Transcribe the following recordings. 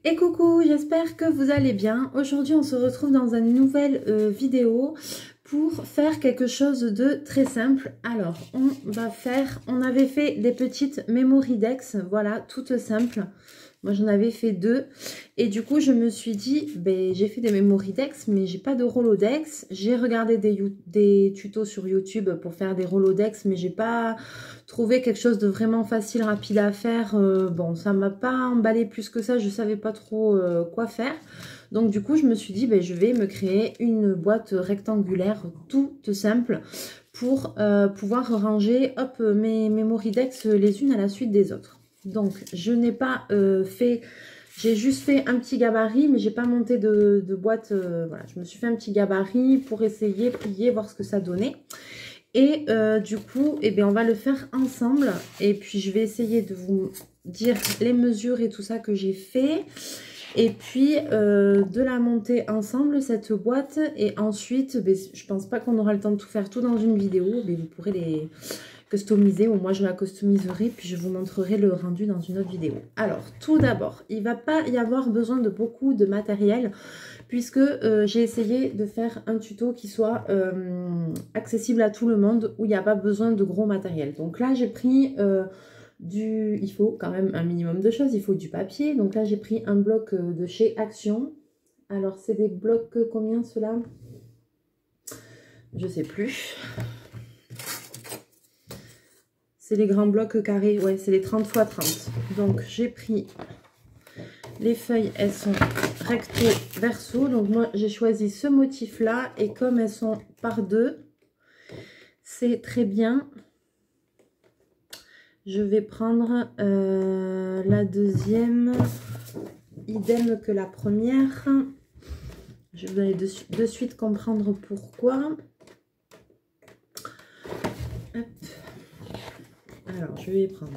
Et coucou, j'espère que vous allez bien. Aujourd'hui, on se retrouve dans une nouvelle vidéo pour faire quelque chose de très simple. Alors, on avait fait des petites memory decks, voilà, toutes simples. Moi, j'en avais fait 2. Et du coup, je me suis dit, ben, j'ai fait des memory decks, mais j'ai pas de Rolodex. J'ai regardé des tutos sur YouTube pour faire des Rolodex, mais j'ai pas trouvé quelque chose de vraiment facile, rapide à faire. Bon, ça m'a pas emballé plus que ça. Je savais pas trop quoi faire. Donc, du coup, je me suis dit, ben, je vais me créer une boîte rectangulaire toute simple pour pouvoir ranger hop, mes memory decks les unes à la suite des autres. Donc, je n'ai pas fait... J'ai juste fait un petit gabarit, mais j'ai pas monté de boîte. Voilà, je me suis fait un petit gabarit pour essayer, plier, voir ce que ça donnait. Et du coup, eh bien, on va le faire ensemble. Et puis, je vais essayer de vous dire les mesures et tout ça que j'ai fait. Et puis, de la monter ensemble, cette boîte. Et ensuite, ben, je pense pas qu'on aura le temps de tout faire tout dans une vidéo. Mais vous pourrez les customiser, ou moi je la customiserai, puis je vous montrerai le rendu dans une autre vidéo. Alors, tout d'abord, il ne va pas y avoir besoin de beaucoup de matériel, puisque j'ai essayé de faire un tuto qui soit accessible à tout le monde, où il n'y a pas besoin de gros matériel. Donc là, j'ai pris il faut quand même un minimum de choses, il faut du papier. Donc là, j'ai pris un bloc de chez Action. Alors, c'est des blocs, combien ceux-là? Je sais plus. C'est les grands blocs carrés, ouais, c'est les 30 x 30. Donc, j'ai pris les feuilles, elles sont recto verso. Donc, moi, j'ai choisi ce motif-là. Et comme elles sont par deux, c'est très bien. Je vais prendre la deuxième, idem que la première. Je vais de suite comprendre pourquoi. Hop. Alors, je vais prendre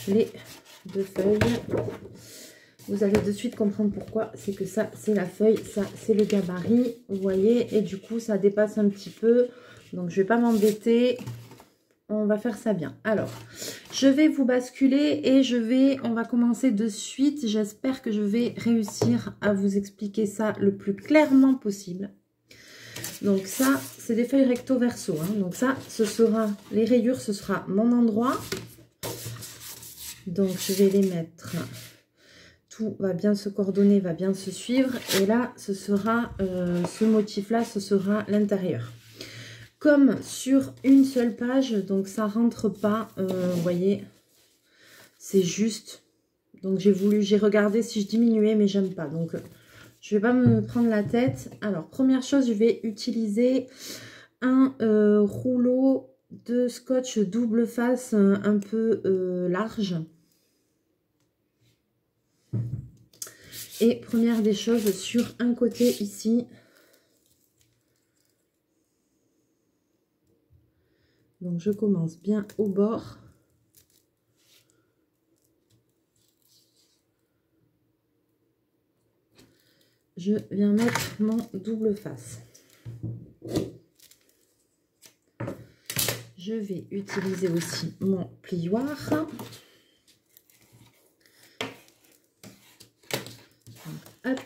les deux feuilles. Vous allez de suite comprendre pourquoi. C'est que ça, c'est la feuille, ça, c'est le gabarit. Vous voyez, et du coup, ça dépasse un petit peu. Donc, je ne vais pas m'embêter. On va faire ça bien. Alors, je vais vous basculer et on va commencer de suite. J'espère que je vais réussir à vous expliquer ça le plus clairement possible. Donc ça, c'est des feuilles recto verso. Hein. Donc ça, ce sera, les rayures, ce sera mon endroit. Donc je vais les mettre, tout va bien se coordonner, va bien se suivre. Et là, ce sera, ce motif-là, ce sera l'intérieur. Comme sur une seule page, donc ça rentre pas, vous voyez, c'est juste. Donc j'ai regardé si je diminuais, mais j'aime pas. Donc je vais pas me prendre la tête. Alors, première chose, je vais utiliser un rouleau de scotch double face un peu large. Et première des choses, sur un côté ici. Donc, je commence bien au bord. Je viens mettre mon double face. Je vais utiliser aussi mon plioir. Hop.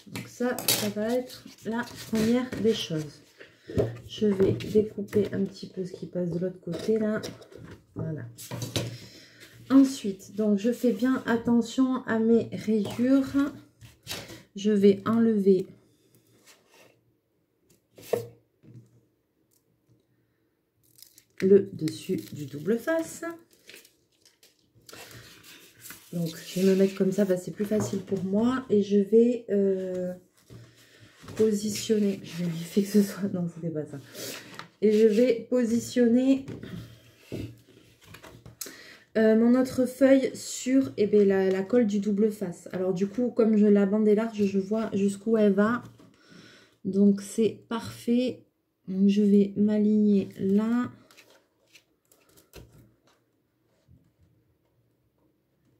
Donc ça va être la première des choses. Je vais découper un petit peu ce qui passe de l'autre côté là. Voilà. Ensuite, donc je fais bien attention à mes rayures. Je vais enlever le dessus du double face. Donc je vais me mettre comme ça, bah, c'est plus facile pour moi. Et je vais positionner, je vérifie que ce soit, non c'était pas ça. Et je vais positionner mon autre feuille sur la colle du double face. Alors du coup, comme la bande est large, je vois jusqu'où elle va. Donc c'est parfait. Donc, je vais m'aligner là.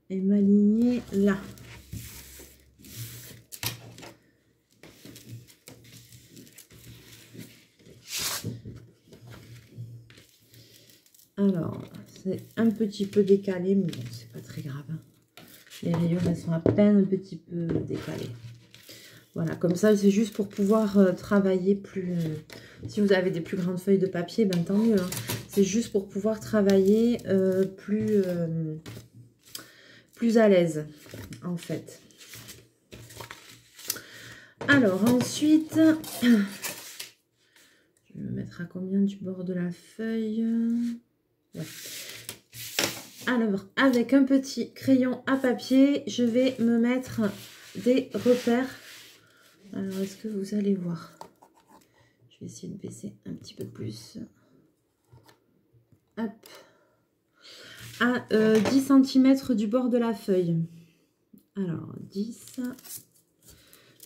Et m'aligner là. Alors, c'est un petit peu décalé, mais bon, c'est pas très grave. Les rayures, elles sont à peine un petit peu décalées. Voilà, comme ça, c'est juste pour pouvoir travailler plus... si vous avez des plus grandes feuilles de papier, ben tant mieux. Hein. C'est juste pour pouvoir travailler plus à l'aise, en fait. Alors, ensuite, je vais me mettre à combien du bord de la feuille? Ouais. Alors, avec un petit crayon à papier, je vais me mettre des repères. Alors, est-ce que vous allez voir? Je vais essayer de baisser un petit peu plus. Hop. À 10 cm du bord de la feuille. Alors, 10.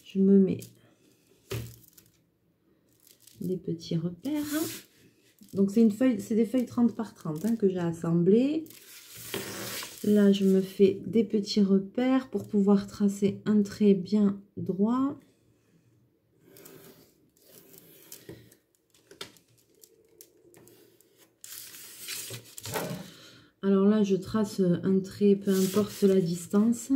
Je me mets des petits repères. Donc, c'est des feuilles 30 par 30 hein, que j'ai assemblées. Là, je me fais des petits repères pour pouvoir tracer un trait bien droit. Alors là, je trace un trait, peu importe la distance.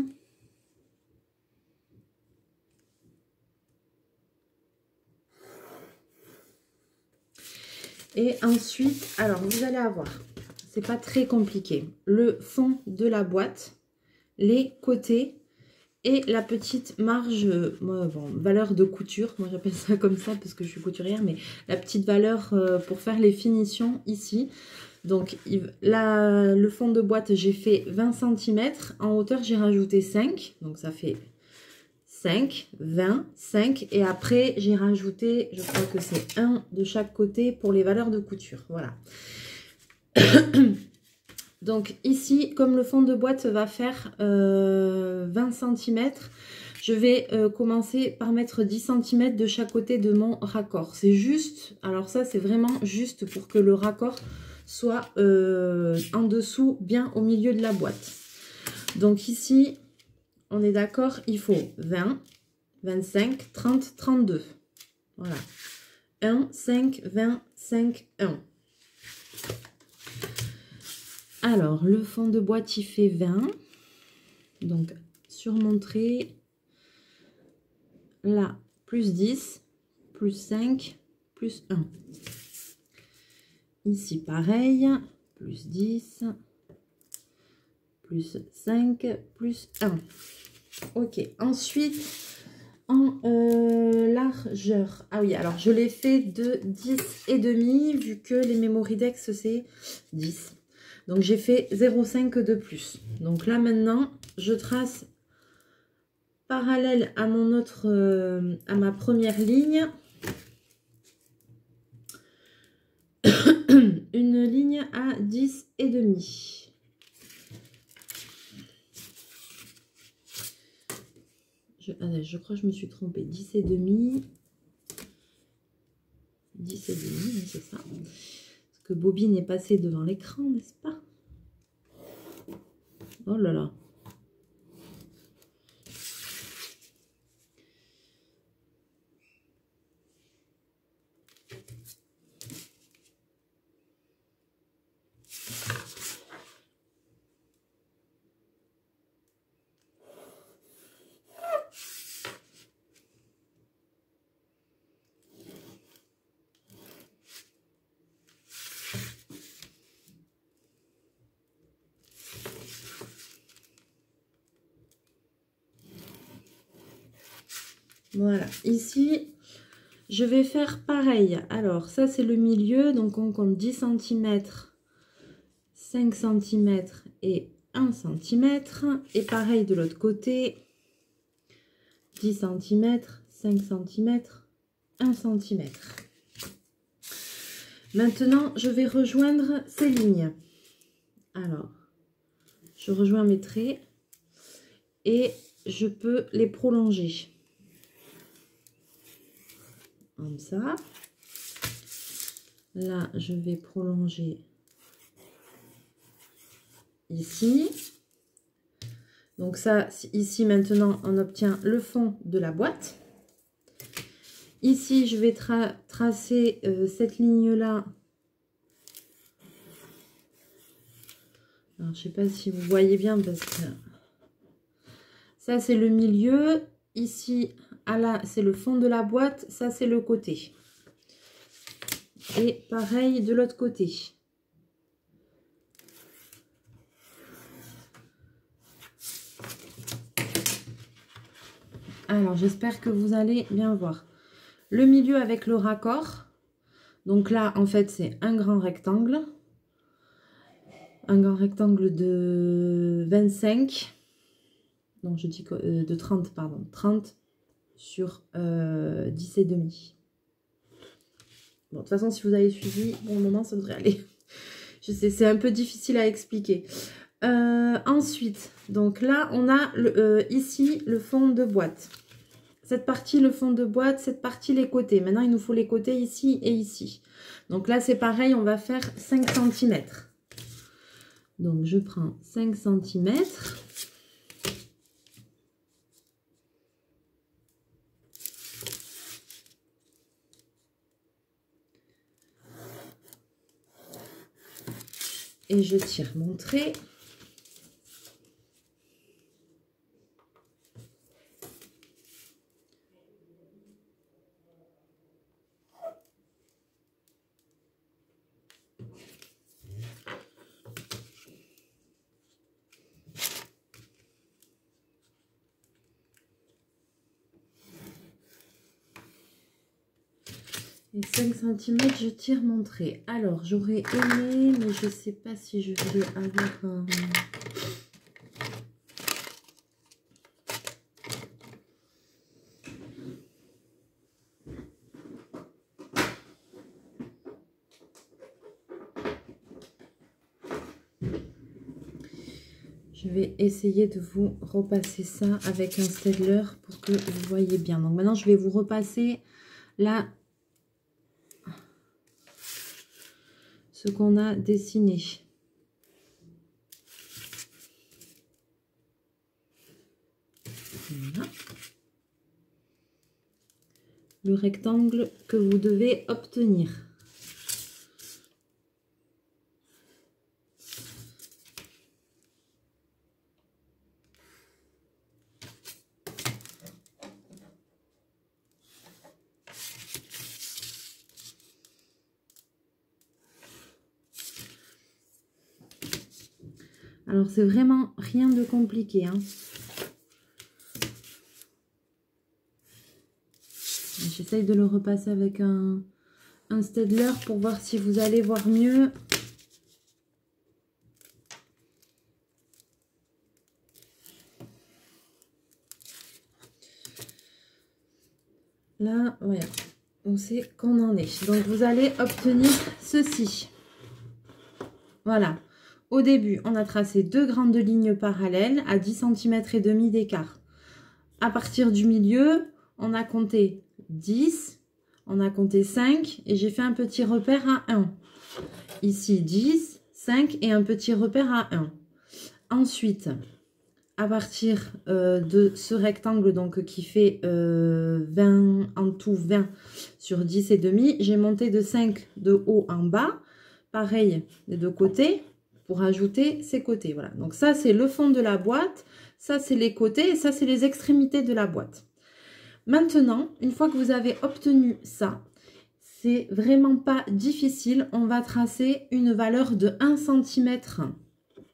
Et ensuite, alors vous allez avoir, c'est pas très compliqué, le fond de la boîte, les côtés et la petite marge, valeur de couture. Moi j'appelle ça comme ça parce que je suis couturière, mais la petite valeur pour faire les finitions ici. Donc là, le fond de boîte, j'ai fait 20 cm. En hauteur, j'ai rajouté 5. Donc ça fait 5, 20, 5. Et après, j'ai rajouté, je crois que c'est 1 de chaque côté pour les valeurs de couture. Voilà. Donc ici, comme le fond de boîte va faire 20 cm, je vais commencer par mettre 10 cm de chaque côté de mon raccord. C'est juste, alors ça c'est vraiment juste pour que le raccord soit en dessous, bien au milieu de la boîte. Donc ici, on est d'accord, il faut 20, 25, 30, 32. Voilà. 1, 5, 20, 5, 1. Alors, le fond de boîte, il fait 20. Donc, sur mon trait, là, plus 10, plus 5, plus 1. Ici, pareil, plus 10, plus 5, plus 1. Ok, ensuite, en largeur. Ah oui, alors je l'ai fait de 10,5 vu que les Memoridex, c'est 10. Donc, j'ai fait 0,5 de plus. Donc là, maintenant, je trace parallèle à mon autre, à ma première ligne. Une ligne à 10,5. Je crois que je me suis trompée. 10,5. 10,5, c'est ça. Parce que Bobine est passée devant l'écran, n'est-ce pas? Oh là là. Voilà, ici, je vais faire pareil. Alors, ça, c'est le milieu. Donc, on compte 10 cm, 5 cm et 1 cm. Et pareil de l'autre côté, 10 cm, 5 cm, 1 cm. Maintenant, je vais rejoindre ces lignes. Alors, je rejoins mes traits et je peux les prolonger. Comme ça. Là, je vais prolonger ici. Donc ça, ici maintenant, on obtient le fond de la boîte. Ici, je vais tracer cette ligne-là Alors, je sais pas si vous voyez bien parce que ça, c'est le milieu. Ici, c'est le fond de la boîte. Ça, c'est le côté. Et pareil de l'autre côté. Alors, j'espère que vous allez bien voir. Le milieu avec le raccord. Donc là, en fait, c'est un grand rectangle. Un grand rectangle de 25. Non, je dis de 30, pardon. 30 sur 10 et demi. Bon, de toute façon, si vous avez suivi, pour le moment, ça devrait aller. Je sais, c'est un peu difficile à expliquer. Ensuite, donc là, on a ici le fond de boîte. Cette partie, le fond de boîte, cette partie, les côtés. Maintenant, il nous faut les côtés ici et ici. Donc là, c'est pareil, on va faire 5 cm. Donc, je prends 5 cm. Et je tire mon trait. Et 5 cm, je tire mon trait. Alors, j'aurais aimé, mais je ne sais pas si je vais avoir un... Je vais essayer de vous repasser ça avec un Staedtler pour que vous voyez bien. Donc maintenant, je vais vous repasser là ce qu'on a dessiné. Voilà. Le rectangle que vous devez obtenir. Alors, c'est vraiment rien de compliqué, hein. J'essaye de le repasser avec un Staedtler pour voir si vous allez voir mieux. Là, voilà, on sait qu'on en est. Donc, vous allez obtenir ceci. Voilà. Au début, on a tracé deux grandes lignes parallèles à 10 cm et demi d'écart. À partir du milieu, on a compté 10, on a compté 5 et j'ai fait un petit repère à 1. Ici, 10, 5 et un petit repère à 1. Ensuite, à partir de ce rectangle donc qui fait 20, en tout 20 sur 10 et demi, j'ai monté de 5 de haut en bas. Pareil des deux côtés pour ajouter ces côtés. Voilà. Donc ça, c'est le fond de la boîte. Ça, c'est les côtés et ça, c'est les extrémités de la boîte. Maintenant, une fois que vous avez obtenu ça, c'est vraiment pas difficile. On va tracer une valeur de 1 cm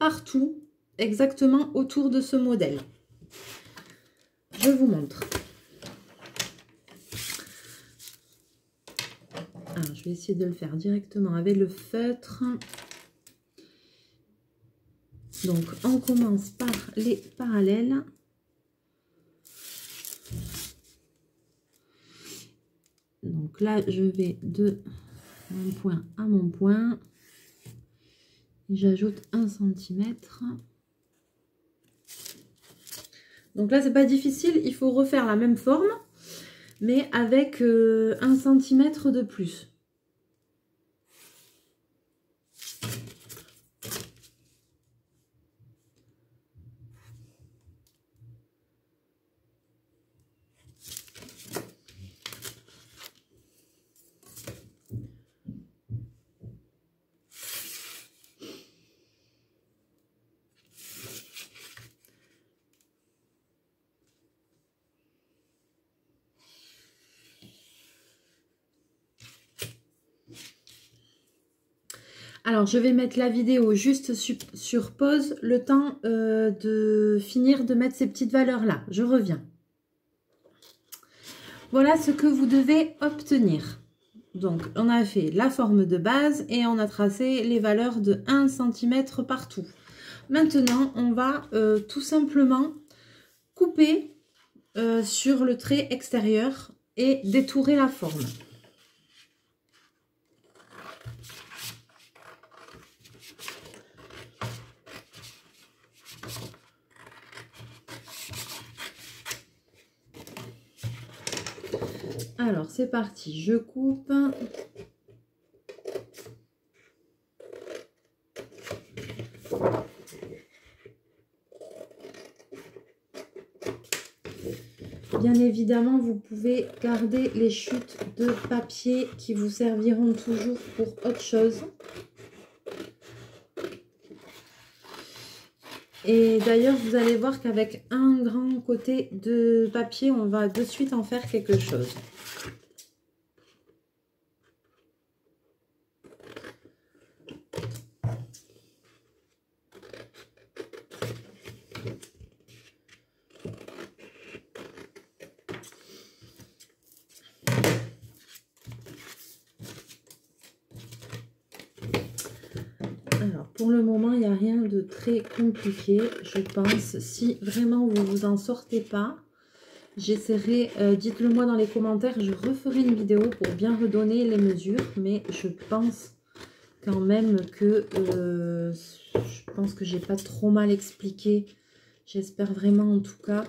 partout, exactement autour de ce modèle. Je vous montre. Alors, je vais essayer de le faire directement avec le feutre. Donc, on commence par les parallèles. Donc là, je vais de mon point à mon point. J'ajoute 1 cm. Donc là, c'est pas difficile. Il faut refaire la même forme, mais avec 1 cm de plus. Alors, je vais mettre la vidéo juste sur pause, le temps de finir de mettre ces petites valeurs-là. Je reviens. Voilà ce que vous devez obtenir. Donc, on a fait la forme de base et on a tracé les valeurs de 1 cm partout. Maintenant, on va tout simplement couper sur le trait extérieur et détourer la forme. Alors, c'est parti, je coupe. Bien évidemment, vous pouvez garder les chutes de papier qui vous serviront toujours pour autre chose. Et d'ailleurs, vous allez voir qu'avec un grand côté de papier, on va de suite en faire quelque chose. Alors, pour le moment, il n'y a rien de très compliqué, je pense. Si vraiment vous vous en sortez pas, j'essaierai, dites-le moi dans les commentaires, je referai une vidéo pour bien redonner les mesures. Mais je pense quand même que, j'ai pas trop mal expliqué. J'espère vraiment en tout cas.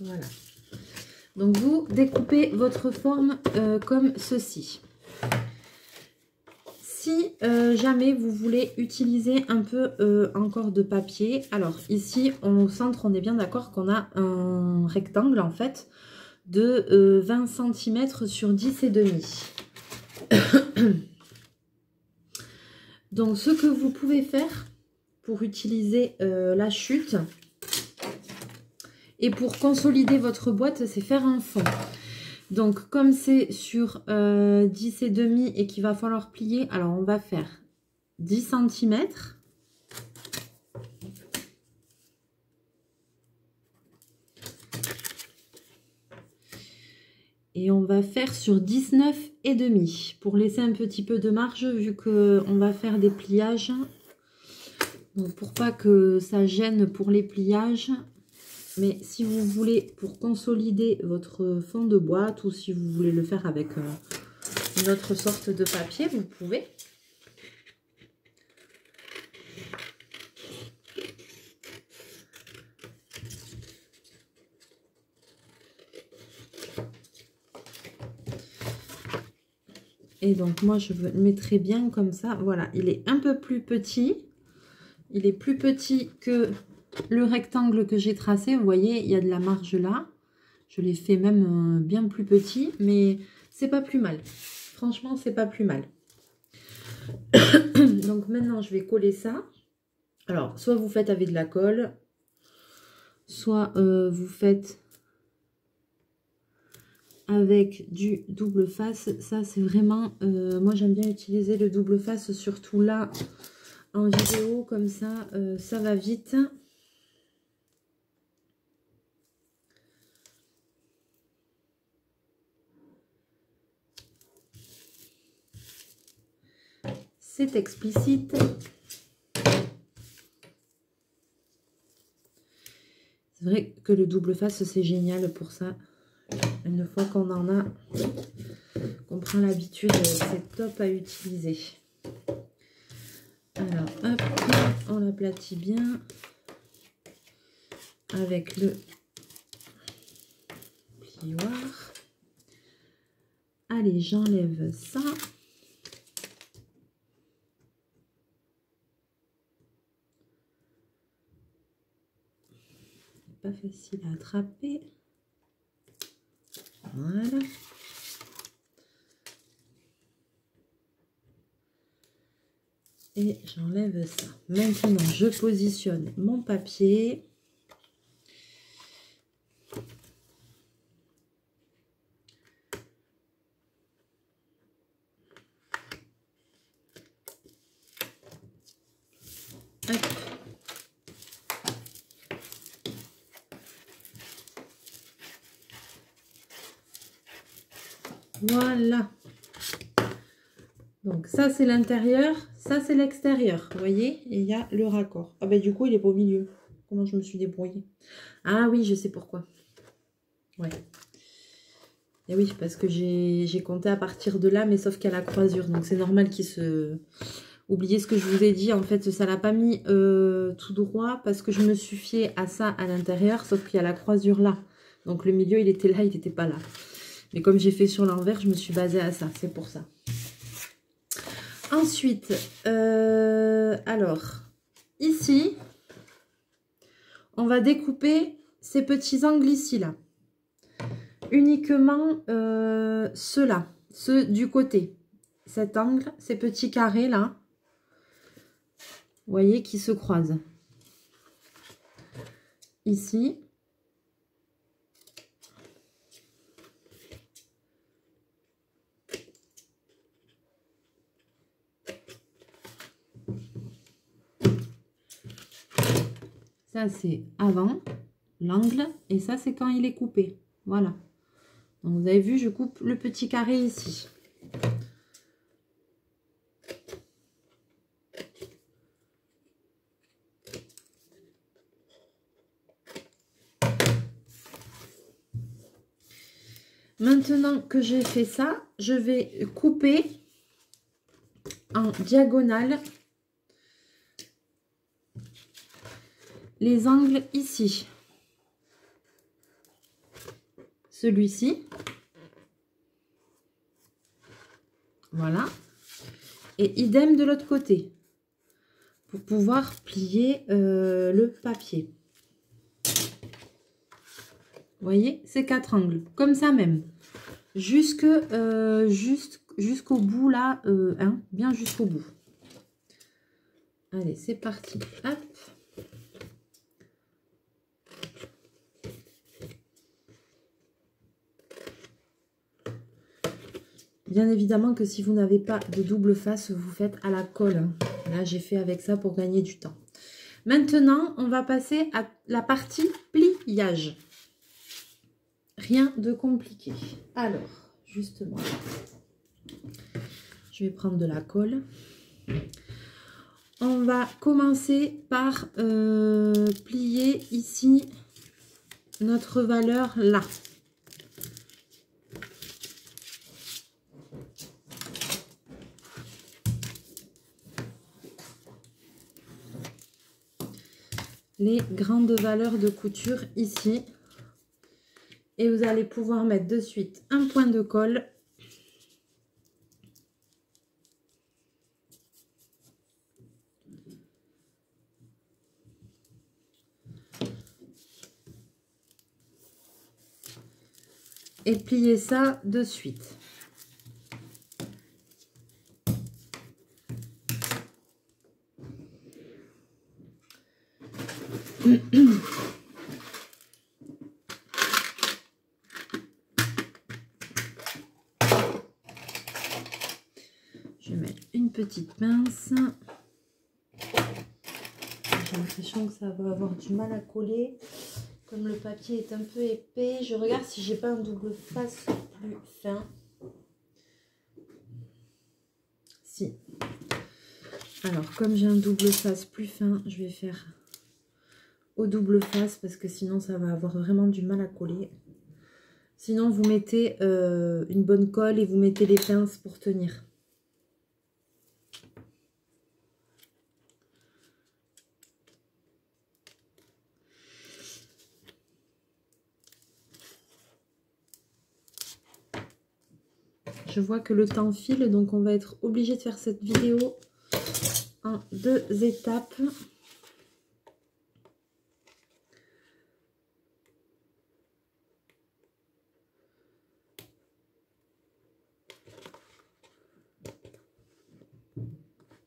Voilà. Donc vous découpez votre forme comme ceci. Si jamais vous voulez utiliser un peu encore de papier, alors ici au centre on est bien d'accord qu'on a un rectangle en fait de 20 cm sur 10,5. Donc ce que vous pouvez faire pour utiliser la chute et pour consolider votre boîte, c'est faire un fond. Donc, comme c'est sur 10,5 et qu'il va falloir plier, alors on va faire 10 cm. Et on va faire sur 19,5 pour laisser un petit peu de marge vu qu'on va faire des pliages. Donc, pour pas que ça gêne pour les pliages. Mais si vous voulez, pour consolider votre fond de boîte ou si vous voulez le faire avec une autre sorte de papier, vous pouvez. Et donc moi je le mettrai bien comme ça. Voilà, il est un peu plus petit. Il est plus petit que le rectangle que j'ai tracé. Vous voyez, il y a de la marge là. Je l'ai fait même bien plus petit, mais c'est pas plus mal. Franchement, c'est pas plus mal. Donc maintenant, je vais coller ça. Alors, soit vous faites avec de la colle, soit vous faites avec du double face. Ça, c'est vraiment... moi, j'aime bien utiliser le double face, surtout là, en vidéo. Comme ça, ça va vite. C'est explicite. C'est vrai que le double face, c'est génial pour ça. Une fois qu'on en a, qu'on prend l'habitude, c'est top à utiliser. Alors, hop, on l'aplatit bien avec le plioir. Allez, j'enlève ça. Pas facile à attraper. Voilà. Et j'enlève ça. Maintenant, je positionne mon papier. Voilà. Donc ça c'est l'intérieur, ça c'est l'extérieur. Vous voyez? Et il y a le raccord. Ah ben du coup il est pas au milieu. Comment je me suis débrouillée? Ah oui, je sais pourquoi. Ouais. Et oui, parce que j'ai compté à partir de là, mais sauf qu'il y a la croisure. Donc c'est normal qu'il se... Oubliez ce que je vous ai dit, en fait, ça l'a pas mis tout droit parce que je me suis fiée à ça à l'intérieur, sauf qu'il y a la croisure là. Donc le milieu, il était là, il n'était pas là. Mais comme j'ai fait sur l'envers, je me suis basée à ça, c'est pour ça. Ensuite, alors, ici, on va découper ces petits angles ici, là. Uniquement ceux-là, ceux du côté. Cet angle, ces petits carrés là, vous voyez, qui se croisent. Ici. Ça, c'est avant l'angle et ça, c'est quand il est coupé. Voilà. Donc, vous avez vu, je coupe le petit carré ici. Maintenant que j'ai fait ça, je vais couper en diagonale les angles ici. Celui-ci. Voilà. Et idem de l'autre côté. Pour pouvoir plier le papier. Vous voyez, ces 4 angles. Comme ça même. Jusqu'au bout là. Bien jusqu'au bout. Allez, c'est parti. Hop. Bien évidemment que si vous n'avez pas de double face, vous faites à la colle. Là, j'ai fait avec ça pour gagner du temps. Maintenant, on va passer à la partie pliage. Rien de compliqué. Alors, justement, je vais prendre de la colle. On va commencer par plier ici notre valeur là. Les grandes valeurs de couture ici. Et vous allez pouvoir mettre de suite un point de colle. Et plier ça de suite. Je vais mettre une petite pince. J'ai l'impression que ça va avoir du mal à coller. Comme le papier est un peu épais, je regarde si j'ai pas un double face plus fin. Si. Alors, comme j'ai un double face plus fin, je vais faire au double face parce que sinon ça va avoir vraiment du mal à coller. Sinon, vous mettez une bonne colle et vous mettez les pinces pour tenir. Je vois que le temps file, donc on va être obligé de faire cette vidéo en 2 étapes.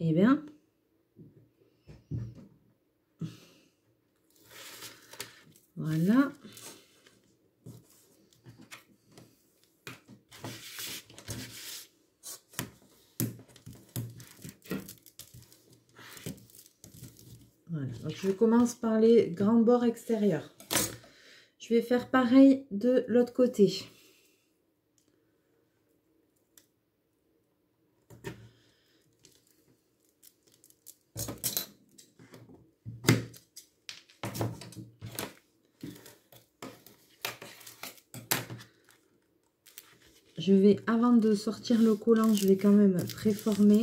Eh bien, voilà. Voilà, donc je commence par les grands bords extérieurs. Je vais faire pareil de l'autre côté. je vais, avant de sortir le collant, je vais quand même préformer.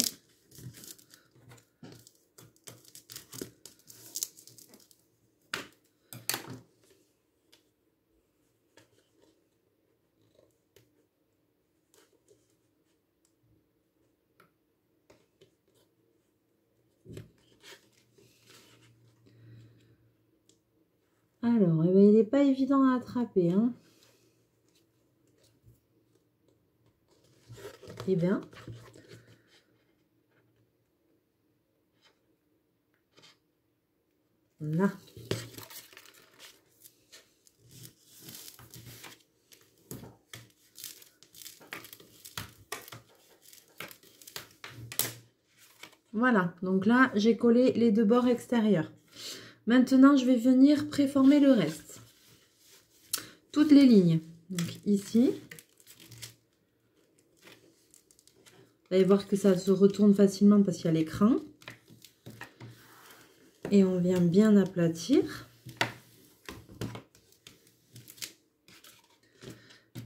Alors, eh bien, il n'est pas évident à attraper, hein. Eh bien, là. Voilà, donc là, j'ai collé les deux bords extérieurs. Maintenant, je vais venir préformer le reste. Toutes les lignes. Donc ici. Vous allez voir que ça se retourne facilement parce qu'il y a l'écran. Et on vient bien aplatir.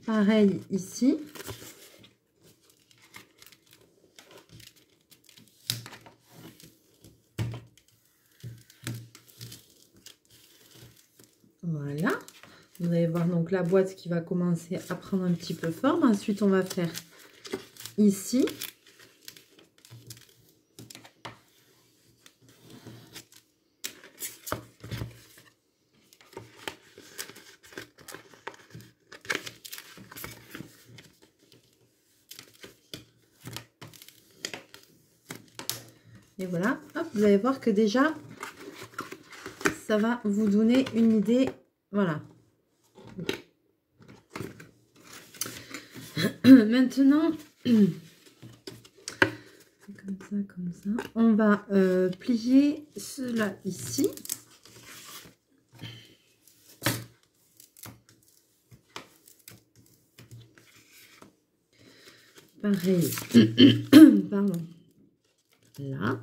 Pareil ici. Voilà. Vous allez voir donc la boîte qui va commencer à prendre un petit peu forme. Ensuite, on va faire ici. Et voilà, hop, vous allez voir que déjà, ça va vous donner une idée. Voilà. Maintenant, comme ça, on va plier cela ici. Pareil, pardon, là.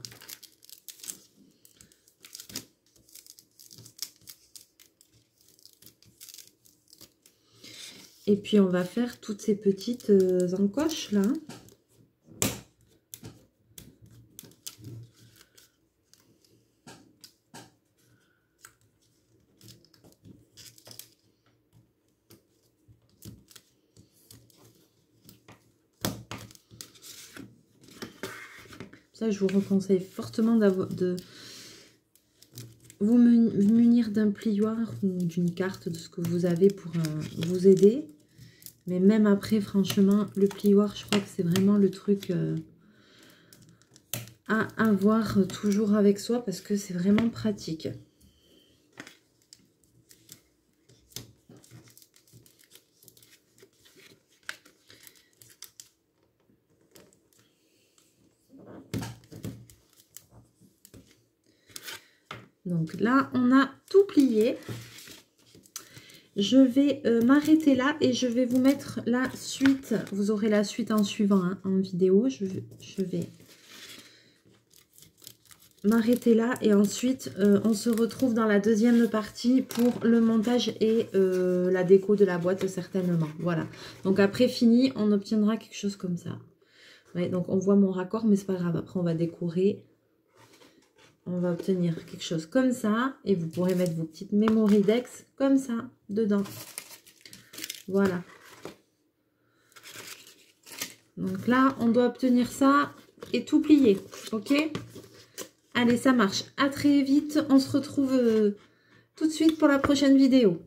Et puis, on va faire toutes ces petites encoches là. Ça, je vous conseille fortement de vous munir d'un plioir ou d'une carte, de ce que vous avez pour vous aider. Mais même après, franchement, le plioir, je crois que c'est vraiment le truc à avoir toujours avec soi parce que c'est vraiment pratique. Donc là, on a tout plié. Je vais m'arrêter là et je vais vous mettre la suite. Vous aurez la suite en suivant, hein, en vidéo. Je vais m'arrêter là et ensuite on se retrouve dans la deuxième partie pour le montage et la déco de la boîte certainement. Voilà. Donc après fini, on obtiendra quelque chose comme ça. Ouais, donc on voit mon raccord, mais c'est pas grave. Après on va décorer. On va obtenir quelque chose comme ça. Et vous pourrez mettre vos petites Memory Dex comme ça dedans. Voilà. Donc là, on doit obtenir ça et tout plier. Ok? Allez, ça marche. À très vite. On se retrouve tout de suite pour la prochaine vidéo.